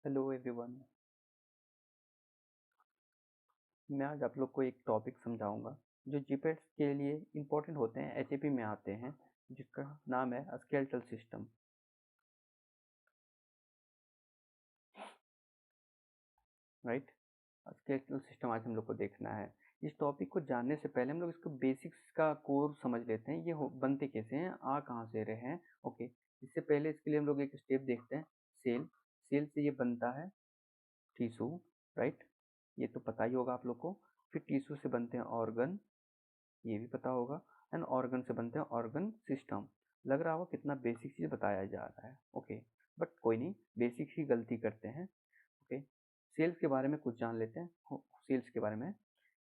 Hello everyone. मैं आज आप लोग को एक टॉपिक समझाऊंगा जो जीपीएस के लिए इम्पोर्टेंट होते हैं, एचएपी में आते हैं, जिसका नाम है skeletal system. Right, skeletal system आज हम लोग को देखना है। इस टॉपिक को जानने से पहले हम लोग इसको बेसिक्स का कोर समझ लेते हैं। ये बनते कैसे हैं, आ कहाँ से रहे हैं। ओके, इससे पहले इसके लिए हम लोग एक स्टेप देखते हैं। सेल सेल से ये बनता है टिश्यू। राइट, ये तो पता ही होगा आप लोग को। फिर टिश्यू से बनते हैं ऑर्गन, ये भी पता होगा। एंड ऑर्गन से बनते हैं ऑर्गन सिस्टम। लग रहा होगा कितना बेसिक चीज बताया जा रहा है। ओके, बट कोई नहीं, बेसिक ही गलती करते हैं। ओके, सेल्स के बारे में कुछ जान लेते हैं। सेल्स के बारे में,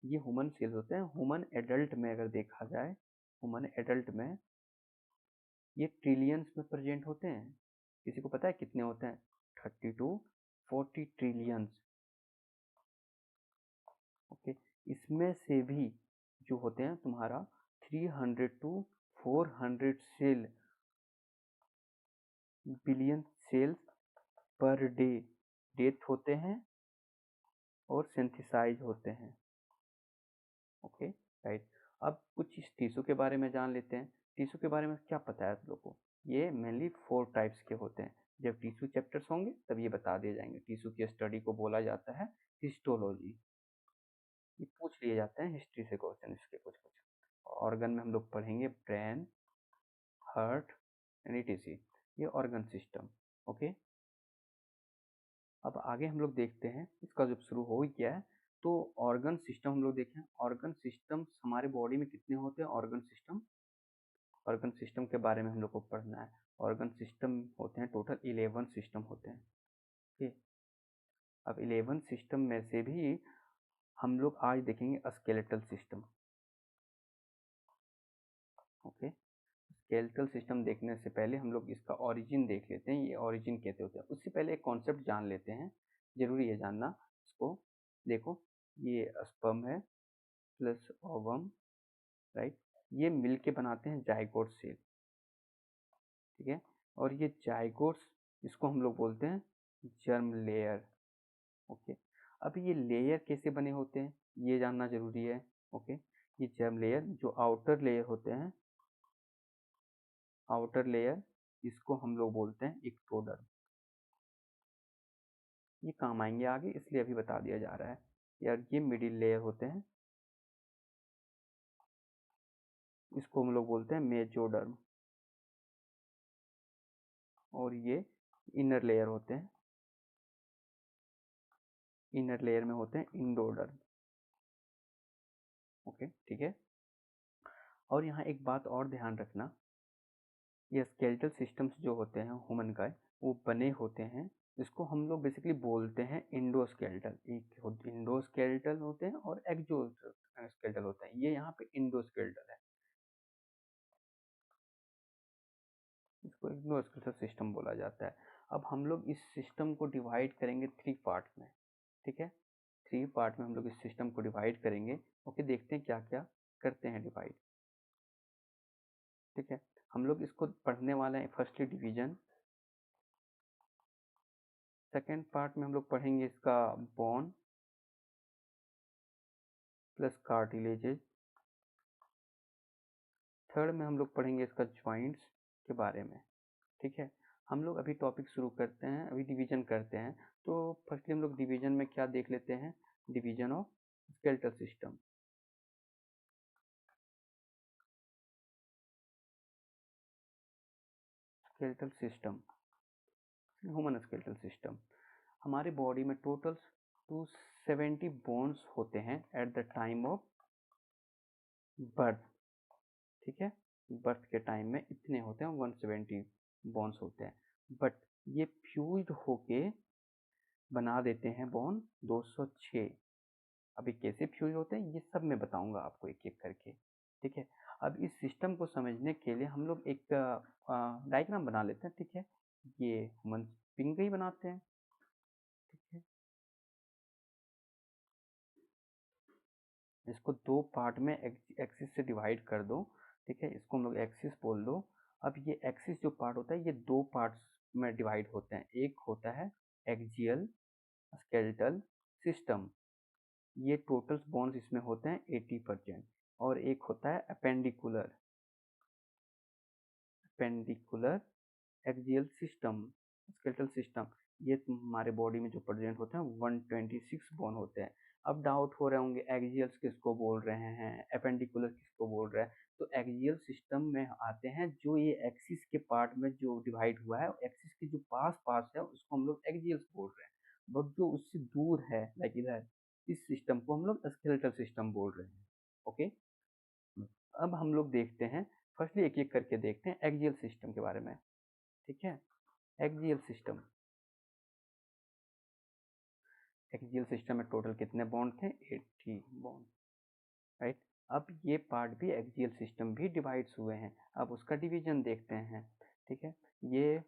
ये ह्यूमन सेल्स होते हैं। ह्यूमन एडल्ट में अगर देखा जाए, ह्यूमन एडल्ट में ये ट्रिलियंस में प्रेजेंट होते हैं। किसी को पता है कितने होते हैं? 30 to 40 ट्रिलियंस। ओके, इसमें से भी जो होते हैं तुम्हारा 300 to 400 cell, billion cells per day death होते हैं और सिंथेसाइज होते हैं। Okay, right. अब कुछ इस टिश्यू के बारे में जान लेते हैं। टिश्यू के बारे में क्या पता है आप लोग को? ये मेनली 4 टाइप्स के होते हैं। जब टिश्यू चैप्टर्स होंगे तब ये बता दिए जाएंगे। टिश्यू की स्टडी को बोला जाता है हिस्टोलॉजी। ये पूछ लिए जाते हैं हिस्ट्री से क्वेश्चन इसके कुछ कुछ। ऑर्गन में हम लोग पढ़ेंगे ब्रेन, हार्ट एंड ईटीसी। ये ऑर्गन सिस्टम। ओके, अब आगे हम लोग देखते हैं, इसका जब शुरू हो ही गया है तो ऑर्गन सिस्टम हम लोग देखें। ऑर्गन सिस्टम हमारे बॉडी में कितने होते हैं? ऑर्गन सिस्टम के बारे में हम लोग को पढ़ना है। ऑर्गन सिस्टम होते हैं टोटल 11 सिस्टम होते हैं। ठीक, अब 11 सिस्टम में से भी हम लोग आज देखेंगे skeletal system. Okay, skeletal system देखने से पहले हम लोग इसका ओरिजिन देख लेते हैं। ये ओरिजिन कैसे होते हैं, उससे पहले एक कॉन्सेप्ट जान लेते हैं। जरूरी है जानना इसको। देखो, ये स्पर्म है प्लस ओवम। राइट, ये मिलके बनाते हैं जाइगोट सेल। ठीक है, और ये जाइगोट्स, इसको हम लोग बोलते हैं जर्म लेयर। ओके, अब ये लेयर कैसे बने होते हैं ये जानना जरूरी है। ओके, ये जर्म लेयर जो आउटर लेयर होते हैं, आउटर लेयर, इसको हम लोग बोलते हैं एक्टोडर्म। ये काम आएंगे आगे, इसलिए अभी बता दिया जा रहा है यार। ये मिडिल लेयर होते हैं, इसको हम लोग बोलते हैं मेजोडर्म। और ये इनर लेयर होते हैं, इनर लेयर में होते हैं इंडोडर्म। ओके, ठीक है। और यहाँ एक बात और ध्यान रखना, ये स्केलेटल सिस्टम्स जो होते हैं ह्यूमन का, वो बने होते हैं, इसको हम लोग बेसिकली बोलते हैं इंडोस्केलेटल। एक इंडोस्केलेटल होते हैं और एक्सोस्केलेटल होते हैं। ये यहाँ पे इंडोस्केलेटल है, इसको इंडोस्केलेटल सिस्टम बोला जाता है। अब हम लोग इस सिस्टम को डिवाइड करेंगे 3 पार्ट में। ठीक है, 3 पार्ट में हम लोग इस सिस्टम को डिवाइड करेंगे। ओके, देखते हैं क्या क्या करते हैं डिवाइड। ठीक है, हम लोग इसको पढ़ने वाले हैं फर्स्टली डिवीजन। सेकेंड पार्ट में हम लोग पढ़ेंगे इसका बोन प्लस कार्टिलेजेस। थर्ड में हम लोग पढ़ेंगे इसका ज्वाइंट्स के बारे में। ठीक है, हम लोग अभी टॉपिक शुरू करते हैं, अभी डिवीजन करते हैं। तो फर्स्टली हम लोग डिवीजन में क्या देख लेते हैं? Division of skeletal system. Skeletal system, human skeletal system. हमारी बॉडी में टोटल 270 बोन्स होते हैं at the time of birth. ठीक है, बर्थ के टाइम में इतने होते हैं, 170 बोन्स होते हैं। बट ये फ्यूज्ड होके बना देते हैं बोन 206। अभी कैसे फ्यूज होते हैं ये सब मैं बताऊंगा आपको एक एक करके। ठीक है, अब इस सिस्टम को समझने के लिए हम लोग एक डायग्राम बना लेते हैं। ठीक है, ये ह्यूमन पिंग ही बनाते हैं। ठीक है, इसको 2 पार्ट में एक्सिस से डिवाइड कर दो। ठीक है, इसको हम लोग एक्सिस बोल दो। अब ये एक्सिस जो पार्ट होता है ये 2 पार्ट्स में डिवाइड होते हैं। एक होता है एक्सियल स्केलेटल सिस्टम, ये टोटल बॉन्ड्स इसमें होते हैं 80%। और एक होता है appendicular axial system skeletal system, ये हमारे बॉडी में जो प्रेजेंट होते हैं 126 बोन होते हैं। अब डाउट हो रहे होंगे एक्सियल्स किसको बोल रहे हैं, अपेंडिकुलर किसको बोल रहे हैं। तो एक्सियल सिस्टम में आते हैं जो ये एक्सिस के पार्ट में जो डिवाइड हुआ है, एक्सिस के जो पास पास है उसको हम लोग एक्सियल्स बोल रहे हैं। बट जो उससे दूर है लाइक इधर, इस सिस्टम को हम लोग स्केलेटल सिस्टम बोल रहे हैं। ओके, अब हम लोग देखते हैं, फर्स्टली एक एक करके देखते हैं एक्सियल सिस्टम के बारे में। ठीक है, एक्सियल सिस्टम, एक्सियल सिस्टम में टोटल कितने बॉन्ड थे, 80 बॉन्ड, राइट। अब ये पार्ट भी एक्सियल सिस्टम भी डिवाइड्स हुए हैं, अब उसका डिवीजन देखते हैं। ठीक है, ये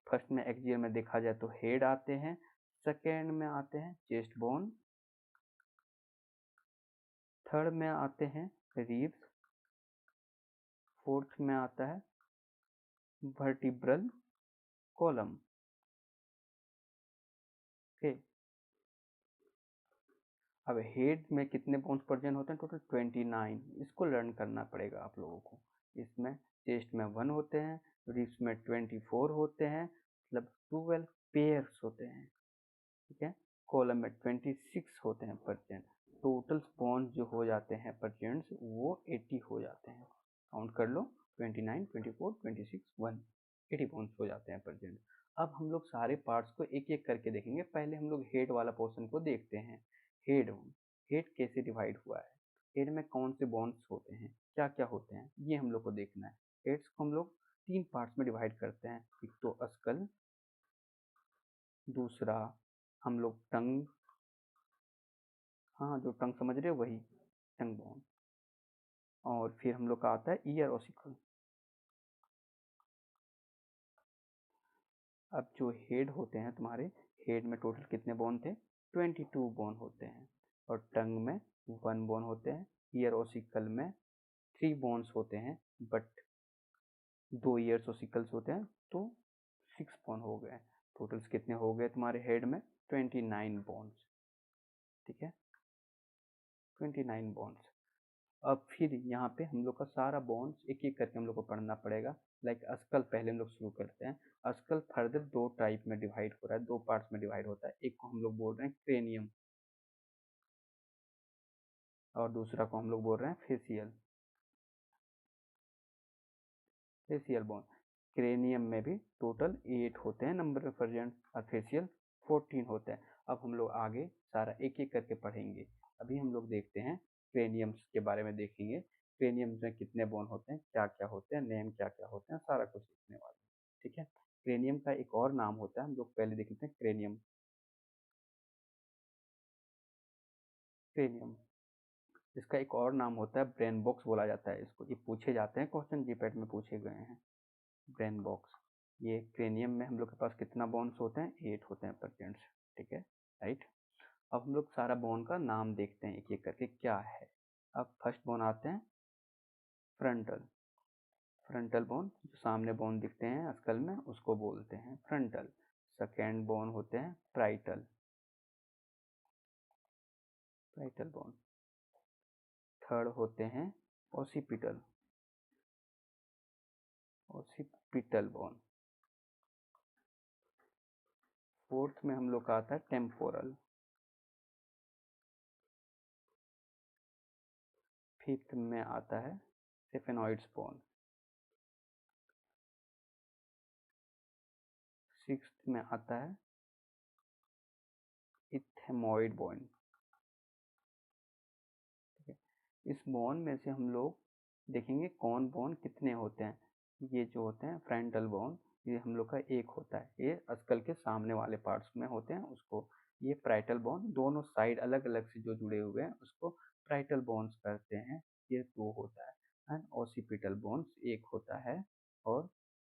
फर्स्ट में एक्सियल में देखा जाए तो हेड आते हैं, सेकेंड में आते हैं चेस्ट बोन, थर्ड में आते हैं रिब्स, फोर्थ में आता है वर्टिब्रल कॉलम। ओके, अब हेड में कितने बोन्स प्रेजेंट होते हैं, टोटल 29, इसको लर्न करना पड़ेगा आप लोगों को। इसमें चेस्ट में 1 होते हैं, रिब्स में 24 होते हैं, मतलब 12 पेयर्स होते हैं। ठीक है, कॉलम में 26 होते हैं प्रेजेंट। टोटल बोन्स जो हो जाते हैं प्रेजेंट वो 80 हो जाते हैं। काउंट कर लो, 29, 24, 26, 1, 80 बोन्स हो जाते हैं प्रेजेंट। अब हम लोग सारे पार्ट्स को एक एक करके देखेंगे। पहले हम लोग हेड वाला पोर्शन को देखते हैं। हेड, हेड कैसे डिवाइड हुआ है, हेड में कौन से बोन्स होते हैं, क्या क्या होते हैं, ये हम लोग को देखना है। हेड्स को हम लोग 3 पार्ट्स में डिवाइड करते हैं, एक तो स्कल, दूसरा हम लोग टंग, हाँ जो टंग समझ रहे हो वही टंग बोन, और फिर हम लोग का आता है ईयर ओसिकल। अब जो हेड होते हैं तुम्हारे, हेड में टोटल कितने बोन थे, 22 बोन होते हैं, और टंग में 1 बोन होते हैं। ईयर ओसिकल में 3 बोन्स होते हैं, बट 2 ईयर्स ओसिकल्स होते हैं तो 6 बोन हो गए। टोटल्स कितने हो गए तुम्हारे हेड में, 29 बोन्स। ठीक है, 29 बोन्स। अब फिर यहाँ पे हम लोग का सारा बोन्स एक एक करके हम लोग को पढ़ना पड़ेगा। लाइक अस्कल पहले हम लोग शुरू करते हैं। अस्कल फर्दर 2 टाइप में डिवाइड हो रहा है, 2 पार्ट्स में डिवाइड होता है। एक को हम लोग बोल रहे हैं क्रेनियम, और दूसरा को हम लोग बोल रहे हैं फेसियल, फेसियल बोन। क्रेनियम में भी टोटल 8 होते हैं नंबर ऑफ प्रेजेंट, और फेसियल 14 होते हैं। अब हम लोग आगे सारा एक एक करके पढ़ेंगे। अभी हम लोग देखते हैं क्रेनियम्स के बारे में देखेंगे। क्रेनियम में कितने बोन होते हैं, क्या क्या होते हैं, नेम क्या क्या होते हैं, सारा कुछ सीखने वाले हैं। ठीक है, क्रेनियम का एक और नाम होता है, हम लोग पहले देख लेते हैं क्रेनियम। क्रेनियम, इसका एक और नाम होता है ब्रेन बॉक्स बोला जाता है इसको। ये पूछे जाते हैं, क्वेश्चन जीपैट में पूछे गए हैं, ब्रेन बॉक्स। ये क्रेनियम में हम लोग के पास कितना बोन्स होते हैं, 8 होते हैं परसेंट। ठीक है, राइट। अब हम लोग सारा बोन का नाम देखते हैं एक एक करके क्या है। अब फर्स्ट बोन आते हैं फ्रंटल, फ्रंटल बोन, जो सामने बोन दिखते हैं स्कल में उसको बोलते हैं फ्रंटल। सेकेंड बोन होते हैं प्राइटल, प्राइटल बोन। थर्ड होते हैं ओसिपिटल, ओसिपिटल बोन। फोर्थ में हम लोग का आता है टेम्पोरल। फिफ्थ में आता है सेफेनॉइड्स बोन। सिक्स्थ में आता है इथेमॉइड बोन। इस बोन में से हम लोग देखेंगे कौन बोन कितने होते हैं। ये जो होते हैं फ्रंटल बोन, ये हम लोग का एक होता है, ये स्कल के सामने वाले पार्ट्स में होते हैं उसको। ये प्राइटल बोन, दोनों साइड अलग अलग से जो जुड़े हुए हैं उसको प्राइटल बोन्स कहते हैं, ये 2 होता है। एंड ओसिपिटल बोन्स एक होता है, और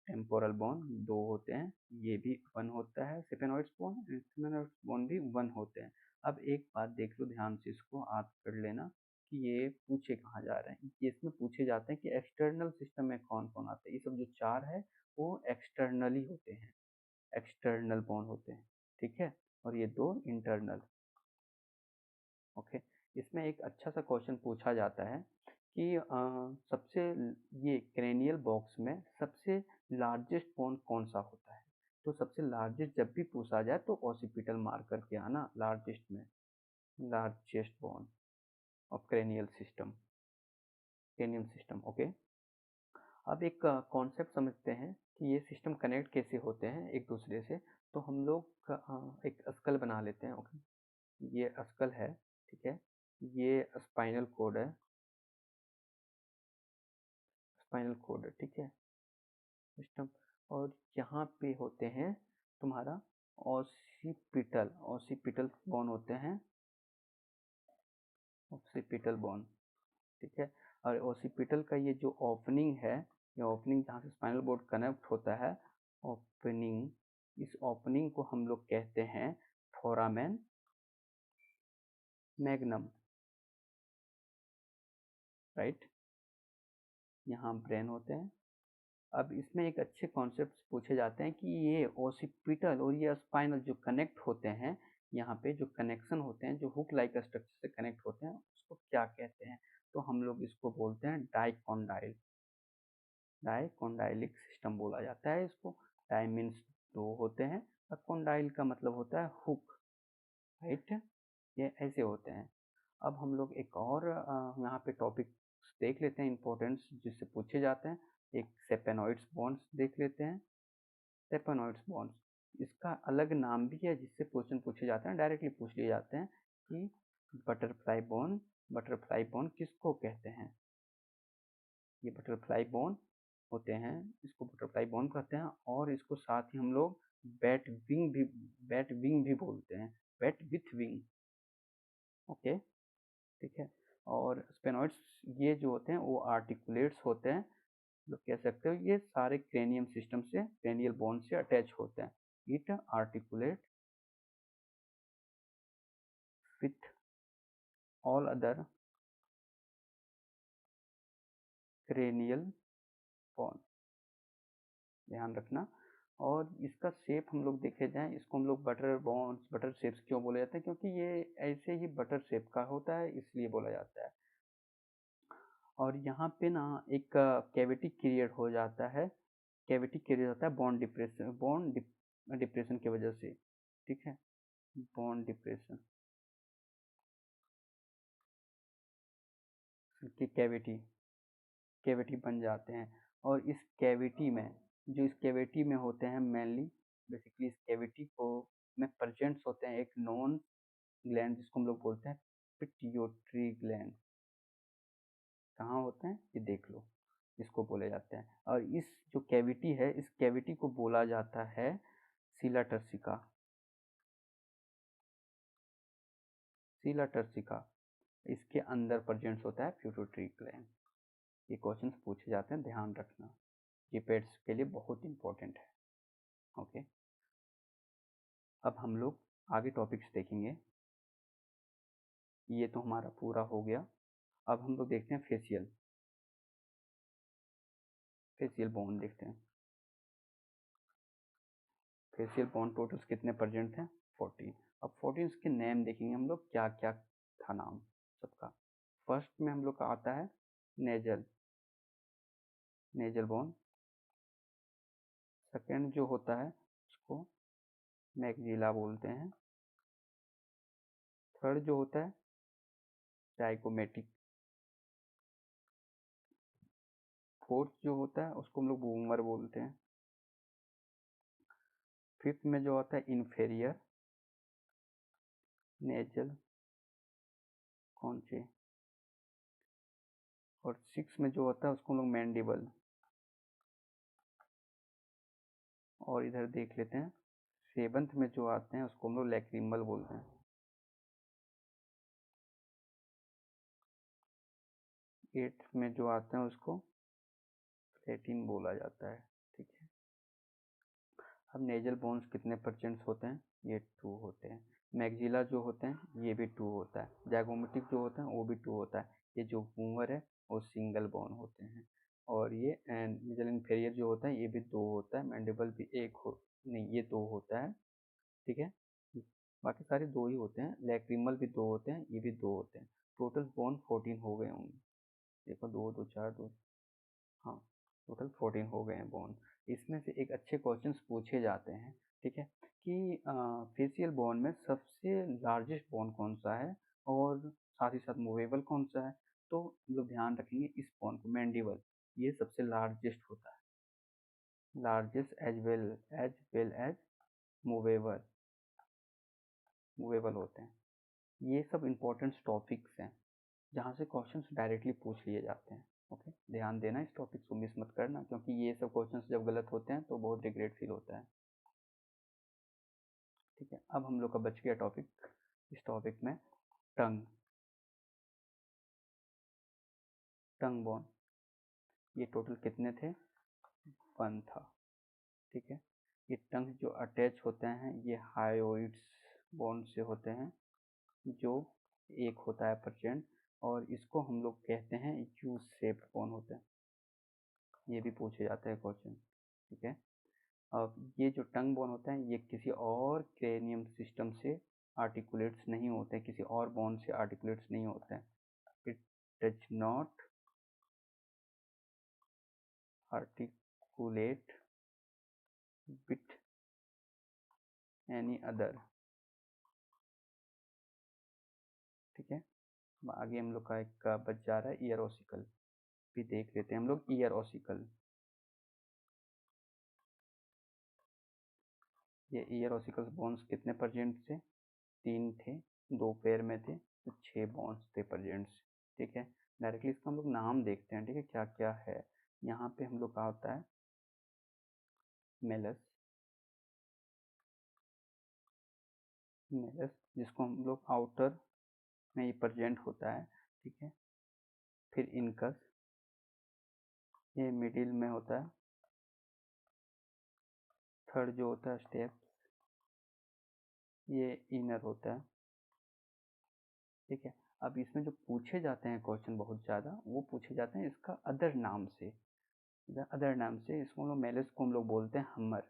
टेम्पोरल बोन 2 होते हैं, ये भी 1 होता है। सेफेनॉइड्स बोन, इथेमॉइड्स बोन भी 1 होते हैं। अब एक बात देख लो ध्यान से, इसको याद कर लेना कि ये पूछे कहाँ जा रहे हैं। ये इसमें पूछे जाते हैं कि एक्सटर्नल सिस्टम में कौन कौन आते हैं। ये सब जो 4 है वो एक्सटर्नली होते हैं, एक्सटर्नल बोन होते हैं। ठीक है, और ये 2 इंटरनल। ओके, इसमें एक अच्छा सा क्वेश्चन पूछा जाता है कि सबसे ये क्रेनियल बॉक्स में सबसे लार्जेस्ट बोन कौन सा होता है। तो सबसे लार्जेस्ट जब भी पूछा जाए तो ऑसिपिटल मार्क करके आना लार्जेस्ट में, largest bone of cranial system, cranial system. Okay, अब एक कॉन्सेप्ट समझते हैं कि ये सिस्टम कनेक्ट कैसे होते हैं एक दूसरे से। तो हम लोग एक स्कल बना लेते हैं। ओके, ये स्कल है, ठीक है, ये स्पाइनल कोड है, स्पाइनल कोड है, ठीक है, सिस्टम। और यहाँ पे होते हैं तुम्हारा ऑसिपिटल, ऑसिपिटल बोन होते हैं, ऑसिपिटल बोन, ठीक है। और ऑसिपिटल का ये जो ओपनिंग है, ये ओपनिंग जहाँ से स्पाइनल बोर्ड कनेक्ट होता है, ओपनिंग, इस ओपनिंग को हम लोग कहते हैं फोरामेन मैग्नम, राइट। यहाँ ब्रेन होते हैं। अब इसमें एक अच्छे कॉन्सेप्ट पूछे जाते हैं कि ये ओसिपिटल और ये स्पाइनल जो कनेक्ट होते हैं, यहाँ पे जो कनेक्शन होते हैं, जो हुक लाइक स्ट्रक्चर से कनेक्ट होते हैं, उसको क्या कहते हैं। तो हम लोग इसको बोलते हैं डाइकोंडाइल, डाइकोंडाइलिक सिस्टम बोला जाता है इसको। डाई मीन्स 2 होते हैं, और कोंडाइल का मतलब होता है हुक, राइट। ये ऐसे होते हैं। अब हम लोग एक और यहाँ पे टॉपिक देख लेते हैं इंपॉर्टेंस जिससे पूछे जाते हैं। एक सेपेनोइड्स बॉन्ड्स देख लेते हैं। सेपेनोइड्स बॉन्ड्स, इसका अलग नाम भी है जिससे क्वेश्चन पूछे जाते हैं, डायरेक्टली पूछ लिए जाते हैं कि बटरफ्लाई बोन, बटरफ्लाई बोन किसको कहते हैं। ये बटरफ्लाई बोन होते हैं, इसको बटरफ्लाई बोन कहते हैं। और इसको साथ ही हम लोग बैट विंग भी, बैट विंग भी बोलते हैं, बैट विथ विंग। ओके, ठीक है। और स्पेनोइड्स ये जो होते हैं वो आर्टिकुलेट्स होते हैं, लोग कह सकते हो ये सारे क्रेनियम सिस्टम से, क्रेनियल बोन से अटैच होते हैं। It articulate with all other cranial bone, ध्यान रखना। और इसका शेप हम लोग देखे जाएं, इसको हम लोग बटर बोन्स, बटर शेप्स क्यों बोले जाते हैं, क्योंकि ये ऐसे ही बटर शेप का होता है इसलिए बोला जाता है। और यहाँ पे ना एक कैविटी क्रिएट हो जाता है, कैविटी क्रिएट होता है बॉन डिप्रेशन, बॉन डिप्रेशन की वजह से, ठीक है, बॉन डिप्रेशन की कैविटी, कैविटी बन जाते हैं। और इस कैविटी में, जो इस कैविटी में होते हैं मेनली, बेसिकली इस कैविटी को में प्रेजेंट्स होते हैं एक नॉन ग्लैंड जिसको हम लोग बोलते हैं पिट्यूटरी ग्लैंड। कहाँ होते हैं ये देख लो, इसको बोले जाते हैं। और इस जो कैविटी है, इस कैविटी को बोला जाता है सीला टर्सिका, सीला टर्सिका। इसके अंदर प्रेजेंट्स होता है पिट्यूटरी ग्लैंड। ये क्वेश्चंस पूछे जाते हैं, ध्यान रखना, ये पेट्स के लिए बहुत इंपॉर्टेंट है। ओके, अब हम लोग आगे टॉपिक्स देखेंगे। ये तो हमारा पूरा हो गया। अब हम लोग देखते हैं फेशियल, फेशियल बोन देखते हैं। फेशियल बोन टोटल्स कितने प्रेजेंट हैं, 14। अब 14 के नेम देखेंगे हम लोग, क्या क्या था नाम सबका। फर्स्ट में हम लोग का आता है नेजल, नेजल बोन। सेकेंड जो होता है उसको मैगजिला बोलते हैं। थर्ड जो होता है जाइगोमेटिक। फोर्थ जो होता है उसको हम लोग बूमर बोलते हैं। फिफ्थ में जो आता है इन्फेरियर नेजल कॉन्चे। और सिक्स में जो होता है उसको हम लोग मैंडिबल। और इधर देख लेते हैं सेवंथ में जो आते हैं उसको हम लोग लैक्रिमल बोलते हैं। एट्थ में जो आते हैं उसको प्लेटिन बोला जाता है, ठीक है। अब नेजल बोन्स कितने परसेंट होते हैं, ये 2 होते हैं। मैगजिला जो होते हैं ये भी 2 होता है। जैगोमेटिक जो होता है वो भी 2 होता है। ये जो बूमर है वो सिंगल बोन होते हैं। और ये मिडल इन्फेरियर जो होता है ये भी 2 होता है। मैंडिबल भी एक हो, नहीं ये 2 होता है, ठीक है। बाकी सारे 2 ही होते हैं, लैक्रिमल भी 2 होते हैं, ये भी 2 होते हैं। टोटल बोन 14 हो गए होंगे। देखो 2 2 4 2, हाँ टोटल 14 हो गए हैं बोन। इसमें से एक अच्छे क्वेश्चंस पूछे जाते हैं, ठीक है, कि फेशियल बोन में सबसे लार्जेस्ट बोन कौन सा है और साथ ही साथ मूवेबल कौन सा है। तो हम लोग ध्यान रखेंगे इस बोन को, मैंडिबल, ये सबसे लार्जेस्ट होता है, largest as well as movable movable होते हैं। ये सब इंपॉर्टेंट टॉपिक्स हैं जहाँ से क्वेश्चंस डायरेक्टली पूछ लिए जाते हैं। ओके, ध्यान देना, इस टॉपिक को मिस मत करना, क्योंकि ये सब क्वेश्चंस जब गलत होते हैं तो बहुत रिग्रेट फील होता है। ठीक है, अब हम लोग का बच गया टॉपिक, इस टॉपिक में टंग टंग बोन। ये टोटल कितने थे? 1 था। ठीक है, ये टंग जो अटैच होते हैं ये हायोइड्स बोन से होते हैं, जो एक होता है परसेंट, और इसको हम लोग कहते हैं यू शेप्ड बोन होते हैं। ये भी पूछे जाते हैं क्वेश्चन। ठीक है, अब ये जो टंग बोन होते हैं ये किसी और क्रेनियम सिस्टम से आर्टिकुलेट्स नहीं होते, किसी और बोन से आर्टिकुलेट्स नहीं होते हैं। It does not articulate with any other. ठीक है, आगे हम लोग का एक का बच जा रहा है ईयर ऑसिकल, भी देख लेते हैं हम लोग। ईयर ऑसिकल, ये ईयर ऑसिकल बोन्स कितने परसेंट थे? 3 थे, 2 पेयर में थे, तो 6 बोन्स थे परसेंट्स। ठीक है, डायरेक्टली इसका हम लोग नाम देखते हैं। ठीक है, क्या क्या है यहाँ पे हम लोग का होता है मेलस, मेलस जिसको हम लोग आउटर में ये प्रेजेंट होता है। ठीक है, फिर इनकस, ये मिडिल में होता है। थर्ड जो होता है स्टेप, ये इनर होता है। ठीक है, अब इसमें जो पूछे जाते हैं क्वेश्चन बहुत ज़्यादा, वो पूछे जाते हैं इसका अदर नाम से। अदर नाम से इसको हम लोग मेलस को हम लोग बोलते हैं हमर,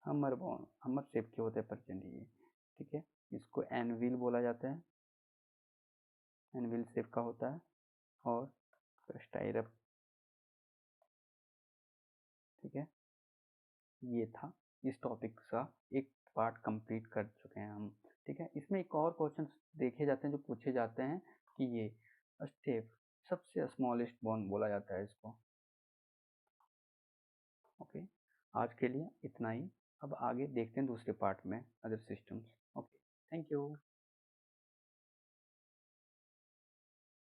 हमर बोन, हमर शेप के होते हैं प्रेजेंट ये। ठीक है, इसको एनविल बोला जाता है, एनविल शेप का होता है, और स्टाइरप। ठीक है, ये था इस टॉपिक का एक पार्ट कंप्लीट कर चुके हैं हम। ठीक है, इसमें एक और क्वेश्चन देखे जाते हैं जो पूछे जाते हैं कि ये स्टेप, सबसे स्मॉलेस्ट बोन बोला जाता है इसको। ओके, आज के लिए इतना ही। अब आगे देखते हैं दूसरे पार्ट में other systems. Okay, thank you.